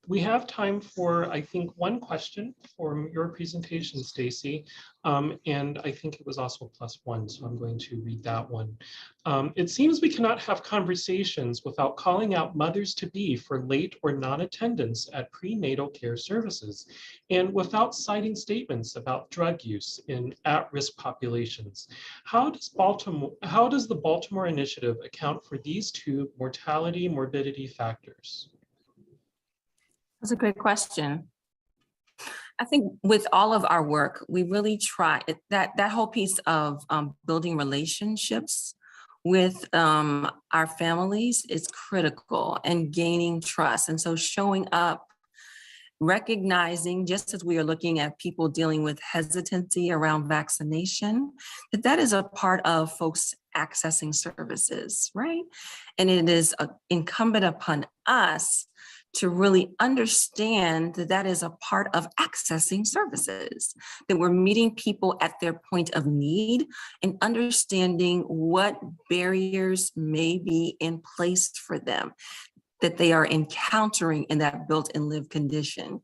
We have time for, I think, one question from your presentation, Stacey, and I think it was also +1, so I'm going to read that one. It seems we cannot have conversations without calling out mothers-to-be for late or non-attendance at prenatal care services, and without citing statements about drug use in at-risk populations. How does the Baltimore Initiative account for these two mortality, morbidity factors? That's a great question. I think with all of our work, we really try that whole piece of building relationships with our families is critical and gaining trust. And so showing up, recognizing, just as we are looking at people dealing with hesitancy around vaccination, that is a part of folks accessing services, right? And it is incumbent upon us to really understand that is a part of accessing services, that we're meeting people at their point of need and understanding what barriers may be in place for them that they are encountering in that built and lived condition.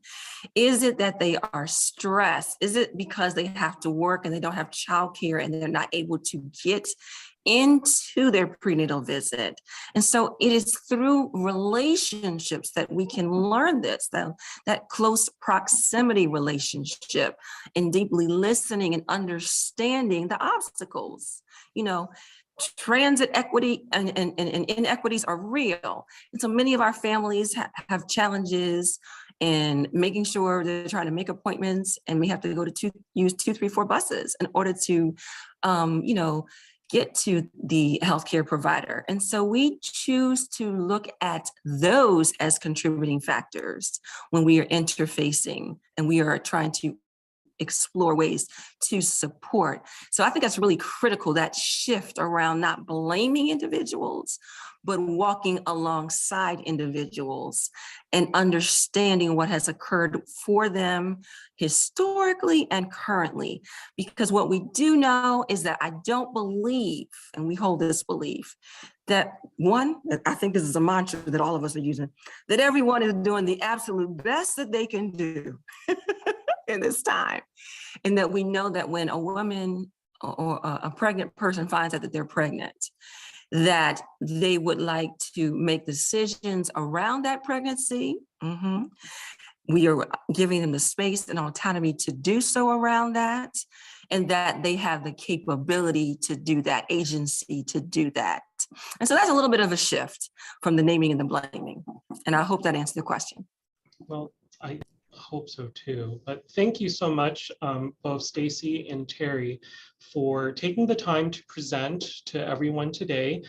Is it that they are stressed? Is it because they have to work and they don't have childcare and they're not able to get into their prenatal visit? And so it is through relationships that we can learn this, that close proximity relationship, and deeply listening and understanding the obstacles. You know, transit equity and inequities are real. And so many of our families have challenges in making sure they're trying to make appointments, and we have to go to use 2, 3, 4 buses in order to, get to the healthcare provider. And so we choose to look at those as contributing factors when we are interfacing and we are trying to explore ways to support. So I think that's really critical, that shift around not blaming individuals, but walking alongside individuals and understanding what has occurred for them historically and currently. Because what we do know is that I don't believe, and we hold this belief, that one, I think this is a mantra that all of us are using, that everyone is doing the absolute best that they can do in this time. And that we know that when a woman or a pregnant person finds out that they're pregnant, that they would like to make decisions around that pregnancy. We are giving them the space and autonomy to do so around that, and that they have the capability to do that, agency to do that. And so that's a little bit of a shift from the naming and the blaming. And I hope that answered the question. Well, I hope so too. But thank you so much, both Stacey and Terri, for taking the time to present to everyone today.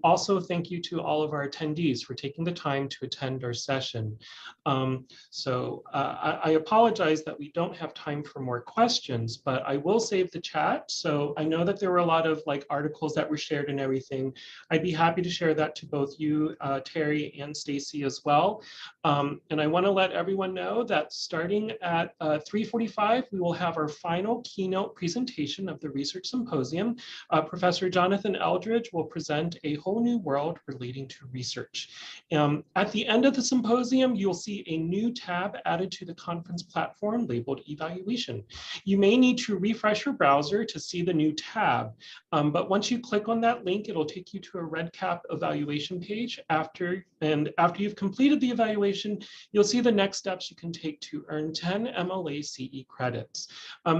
Also, thank you to all of our attendees for taking the time to attend our session. I apologize that we don't have time for more questions, but I will save the chat. So I know that there were a lot of articles that were shared and everything. I'd be happy to share that to both you, Terri and Stacey as well. And I want to let everyone know that starting at 3:45, we will have our final keynote presentation of the Research Symposium. Professor Jonathan Eldridge will present A Whole New World Relating to Research. At the end of the symposium, you'll see a new tab added to the conference platform labeled Evaluation. You may need to refresh your browser to see the new tab, but once you click on that link, it'll take you to a REDCap evaluation page. After you've completed the evaluation, you'll see the next steps you can take to earn 10 MLA CE credits.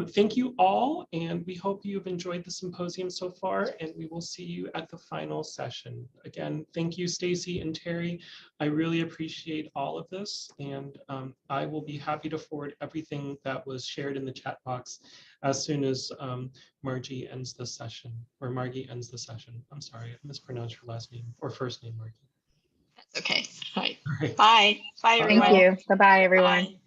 Thank you all, and we hope you've enjoyed the symposium so far, and we will see you at the final session. Again, thank you, Stacey and Terri. I really appreciate all of this, and I will be happy to forward everything that was shared in the chat box as soon as Margie ends the session, or Margie ends the session. I'm sorry, I mispronounced your last name or first name, Margie. That's okay. All right. All right. Bye. Bye, everyone. Thank you. Bye-bye, everyone. Bye.